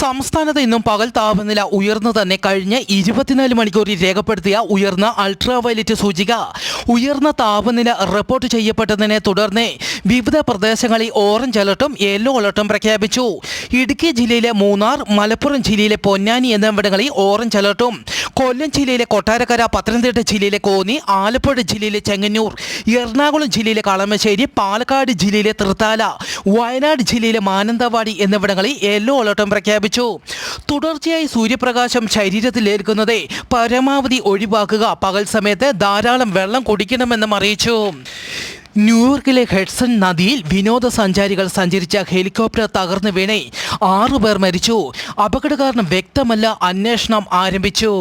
സംസ്ഥാനത്ത് ഇന്നും പകൽ താപനില ഉയർന്നു തന്നെ കഴിഞ്ഞ 24 മണിക്കൂറിൽ രേഖപ്പെടുത്തിയ ഉയർന്ന അൾട്രാവയലറ്റ് സൂചിക ഉയർന്ന താപനില റിപ്പോർട്ട് ചെയ്യപ്പെട്ടതിനെ തുടർന്ന് വിവിധ പ്രദേശങ്ങളിൽ ഓറഞ്ച് അലർട്ടും യെല്ലോ അലർട്ടും പ്രഖ്യാപിച്ചു. ഇടുക്കി ജില്ലയിലെ മൂന്നാർ, മലപ്പുറം ജില്ലയിലെ പൊന്നാനി എന്നിവിടങ്ങളിൽ ഓറഞ്ച് അലർട്ടും, കൊല്ലം ജില്ലയിലെ കൊട്ടാരക്കര, പത്തനംതിട്ട ജില്ലയിലെ കോന്നി, ആലപ്പുഴ ജില്ലയിലെ ചെങ്ങന്നൂർ, എറണാകുളം ജില്ലയിലെ കളമശ്ശേരി, പാലക്കാട് ജില്ലയിലെ തൃത്താല, വയനാട് ജില്ലയിലെ മാനന്തവാടി എന്നിവിടങ്ങളിൽ യെല്ലോ അലർട്ടും പ്രഖ്യാപിച്ചു. തുടർച്ചയായി സൂര്യപ്രകാശം ശരീരത്തിലേൽക്കുന്നത് പരമാവധി ഒഴിവാക്കുക, പകൽ സമയത്ത് ധാരാളം വെള്ളം കുടിക്കണമെന്നും അറിയിച്ചു. ന്യൂയോർക്കിലെ ഹഡ്സൺ നദിയിൽ വിനോദസഞ്ചാരികൾ സഞ്ചരിച്ച ഹെലികോപ്റ്റർ തകർന്നു വീണേ 6 പേർ മരിച്ചു. അപകട കാരണം വ്യക്തമല്ല, അന്വേഷണം ആരംഭിച്ചു.